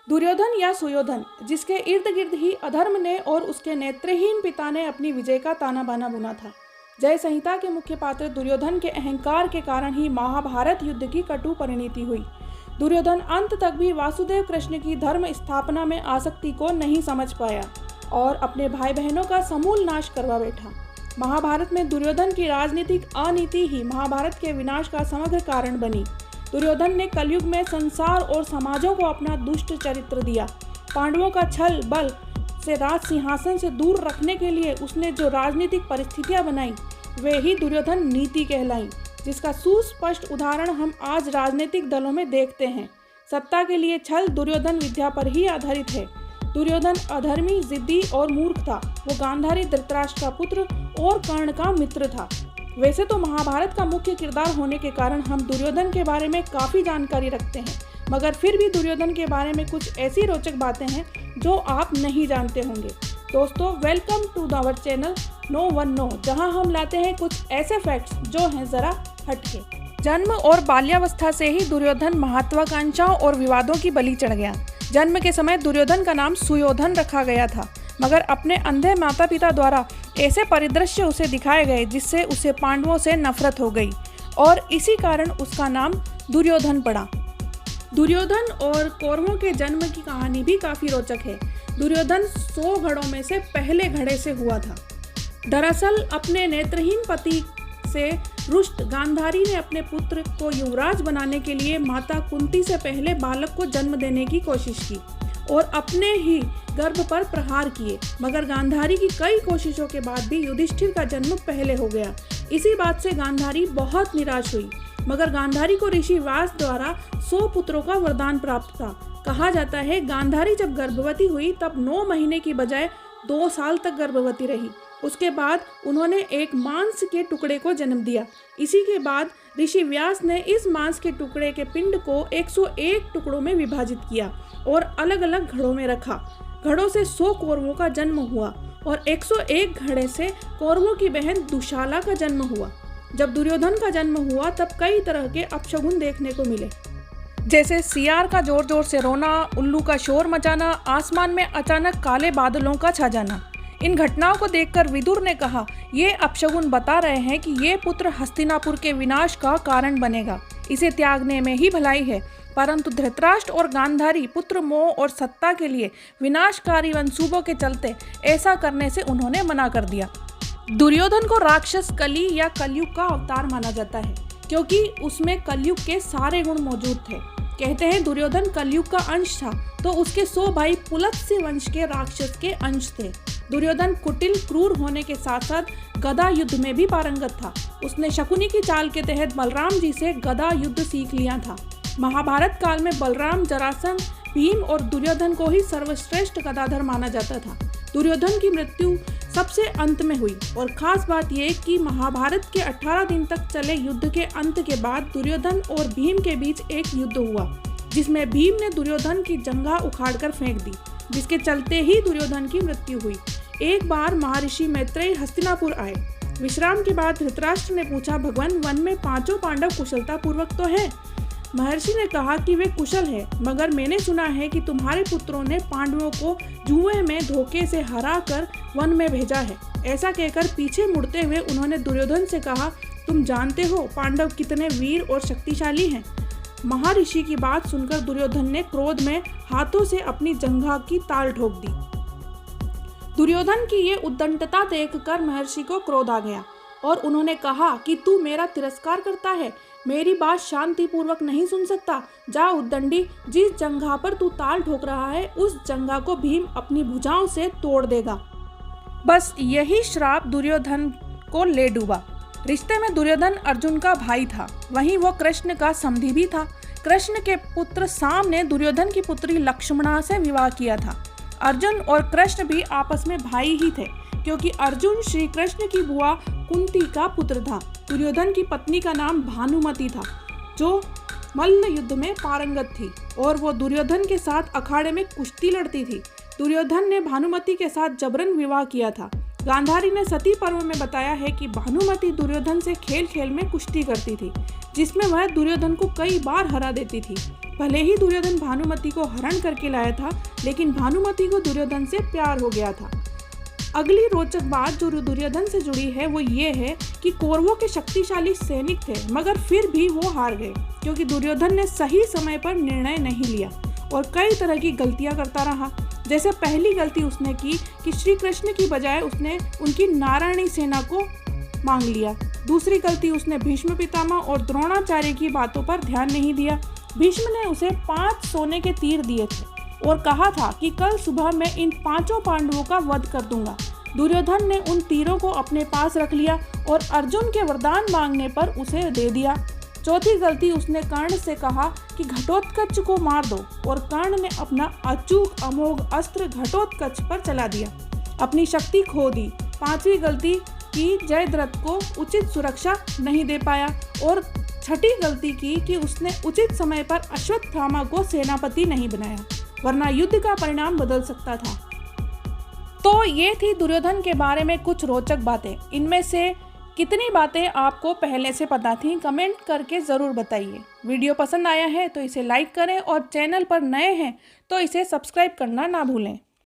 दुर्योधन या सुयोधन, जिसके इर्द गिर्द ही अधर्म ने और उसके नेत्रहीन पिता ने अपनी विजय का ताना बाना बुना था। जय संहिता के मुख्य पात्र दुर्योधन के अहंकार के कारण ही महाभारत युद्ध की कटु परिणति हुई। दुर्योधन अंत तक भी वासुदेव कृष्ण की धर्म स्थापना में आसक्ति को नहीं समझ पाया और अपने भाई बहनों का समूल नाश करवा बैठा। महाभारत में दुर्योधन की राजनीतिक अनीति ही महाभारत के विनाश का समग्र कारण बनी। दुर्योधन ने कलयुग में संसार और समाजों को अपना दुष्ट चरित्र दिया। पांडवों का छल बल से राज सिंहासन से दूर रखने के लिए उसने जो राजनीतिक परिस्थितियां बनाई वे ही दुर्योधन नीति कहलाई, जिसका सुस्पष्ट उदाहरण हम आज राजनीतिक दलों में देखते हैं। सत्ता के लिए छल दुर्योधन विद्या पर ही आधारित है। दुर्योधन अधर्मी, जिद्दी और मूर्ख था। वो गांधारी धृतराष्ट्र का पुत्र और कर्ण का मित्र था। वैसे तो महाभारत का मुख्य किरदार होने के कारण हम दुर्योधन के बारे में काफ़ी जानकारी रखते हैं, मगर फिर भी दुर्योधन के बारे में कुछ ऐसी रोचक बातें हैं जो आप नहीं जानते होंगे। दोस्तों, welcome to our channel no one know, जहां हम लाते हैं कुछ ऐसे फैक्ट्स जो हैं ज़रा हटके। जन्म और बाल्यावस्था से ही दुर्योधन महत्वाकांक्षाओं और विवादों की बलि चढ़ गया। जन्म के समय दुर्योधन का नाम सुयोधन रखा गया था, मगर अपने अंधे माता पिता द्वारा ऐसे परिदृश्य उसे दिखाए गए जिससे उसे पांडवों से नफरत हो गई और इसी कारण उसका नाम दुर्योधन पड़ा। दुर्योधन और कौरवों के जन्म की कहानी भी काफ़ी रोचक है। दुर्योधन 100 घड़ों में से पहले घड़े से हुआ था। दरअसल अपने नेत्रहीन पति से रुष्ट गांधारी ने अपने पुत्र को युवराज बनाने के लिए माता कुंती से पहले बालक को जन्म देने की कोशिश की और अपने ही गर्भ पर प्रहार किए, मगर गांधारी की कई कोशिशों के बाद भी युधिष्ठिर का जन्म पहले हो गया। इसी बात से गांधारी बहुत निराश हुई, मगर गांधारी को ऋषि व्यास द्वारा 100 पुत्रों का वरदान प्राप्त था। कहा जाता है गांधारी जब गर्भवती हुई तब 9 महीने की बजाय 2 साल तक गर्भवती रही। उसके बाद उन्होंने एक मांस के टुकड़े को जन्म दिया। इसी के बाद ऋषि व्यास ने इस मांस के टुकड़े के पिंड को 101 टुकड़ों में विभाजित किया और अलग अलग घड़ों में रखा। घड़ों से 100 कौरवों का जन्म हुआ और 101 घड़े से कौरवों की बहन दुशाला का जन्म हुआ। जब दुर्योधन का जन्म हुआ तब कई तरह के अपशगुन देखने को मिले, जैसे सियार का जोर जोर से रोना, उल्लू का शोर मचाना, आसमान में अचानक काले बादलों का छा जाना। इन घटनाओं को देखकर विदुर ने कहा, ये अपशगुन बता रहे हैं कि ये पुत्र हस्तिनापुर के विनाश का कारण बनेगा। इसे त्यागने में ही भलाई है। परंतु धृतराष्ट्र और गांधारी पुत्र मोह और सत्ता के लिए विनाशकारी मंसूबों के चलते ऐसा करने से उन्होंने मना कर दिया। दुर्योधन को राक्षस कली या कलयुग का अवतार माना जाता है, क्योंकि उसमें कलयुग के सारे गुण मौजूद थे। कहते हैं दुर्योधन कलयुग का अंश था, तो उसके 100 भाई पुलत्स्य वंश के राक्षस के अंश थे। दुर्योधन कुटिल क्रूर होने के साथ साथ गदा युद्ध में भी पारंगत था। उसने शकुनी की चाल के तहत बलराम जी से गदा युद्ध सीख लिया था। महाभारत काल में बलराम, जरासंध, भीम और दुर्योधन को ही सर्वश्रेष्ठ गदाधर माना जाता था। दुर्योधन की मृत्यु सबसे अंत में हुई और खास बात यह कि महाभारत के 18 दिन तक चले युद्ध के अंत के बाद दुर्योधन और भीम के बीच एक युद्ध हुआ, जिसमें भीम ने दुर्योधन की जंघा उखाड़कर फेंक दी, जिसके चलते ही दुर्योधन की मृत्यु हुई। एक बार महर्षि मैत्रेय हस्तिनापुर आए। विश्राम के बाद धृतराष्ट्र ने पूछा, भगवान, वन में 5 पांडव कुशलता पूर्वक तो है? महर्षि ने कहा कि वे कुशल है, मगर मैंने सुना है कि तुम्हारे पुत्रों ने पांडवों को जुए में धोखे से हरा कर वन में भेजा है। ऐसा कहकर पीछे मुड़ते हुए उन्होंने दुर्योधन से कहा, तुम जानते हो पांडव कितने वीर और शक्तिशाली हैं? महर्षि की बात सुनकर दुर्योधन ने क्रोध में हाथों से अपनी जंघा की ताल ठोक दी। दुर्योधन की ये उद्दंडता देखकर महर्षि को क्रोध आ गया और उन्होंने कहा कि तू मेरा तिरस्कार करता है, मेरी बात शांतिपूर्वक नहीं सुन सकता। जा उद्दंडी, जिस जंघा पर तू ताल ठोक रहा है उस जंघा को भीम अपनी भुजाओं से तोड़ देगा। बस यही श्राप दुर्योधन को ले डूबा। रिश्ते में दुर्योधन अर्जुन का भाई था, वहीं वो कृष्ण का समधी भी था। कृष्ण के पुत्र साम ने दुर्योधन की पुत्री लक्ष्मणा से विवाह किया था। अर्जुन और कृष्ण भी आपस में भाई ही थे, क्योंकि अर्जुन श्री कृष्ण की बुआ कुंती का पुत्र था। दुर्योधन की पत्नी का नाम भानुमति था, जो मल्ल युद्ध में पारंगत थी और वो दुर्योधन के साथ अखाड़े में कुश्ती लड़ती थी। दुर्योधन ने भानुमति के साथ जबरन विवाह किया था। गांधारी ने सती पर्व में बताया है कि भानुमति दुर्योधन से खेल खेल में कुश्ती करती थी। जिसमें वह दुर्योधन को कई बार हरा देती थी। भले ही दुर्योधन भानुमति को हरण करके लाया था, लेकिन भानुमति को दुर्योधन से प्यार हो गया था। अगली रोचक बात जो दुर्योधन से जुड़ी है वो ये है कि कौरवों के शक्तिशाली सैनिक थे, मगर फिर भी वो हार गए क्योंकि दुर्योधन ने सही समय पर निर्णय नहीं लिया और कई तरह की गलतियां करता रहा। जैसे पहली गलती उसने की कि श्री कृष्ण की बजाय उसने उनकी नारायणी सेना को मांग लिया। दूसरी गलती, उसने भीष्म पितामह और द्रोणाचार्य की बातों पर ध्यान नहीं दिया। भीष्म ने उसे 5 सोने के तीर दिए थे और कहा था कि कल सुबह मैं इन 5 पांडवों का वध कर दूंगा। दुर्योधन ने उन तीरों को अपने पास रख लिया और अर्जुन के वरदान मांगने पर उसे दे दिया। चौथी गलती, उसने कर्ण से कहा कि घटोत्कच को मार दो और कर्ण ने अपना अचूक अमोघ अस्त्र घटोत्कच पर चला दिया, अपनी शक्ति खो दी। पांचवी गलती की, जयद्रथ को उचित सुरक्षा नहीं दे पाया। और छठी गलती की कि उसने उचित समय पर अश्वत्थामा को सेनापति नहीं बनाया, वरना युद्ध का परिणाम बदल सकता था। तो ये थी दुर्योधन के बारे में कुछ रोचक बातें। इनमें से कितनी बातें आपको पहले से पता थी, कमेंट करके ज़रूर बताइए। वीडियो पसंद आया है तो इसे लाइक करें और चैनल पर नए हैं तो इसे सब्सक्राइब करना ना भूलें।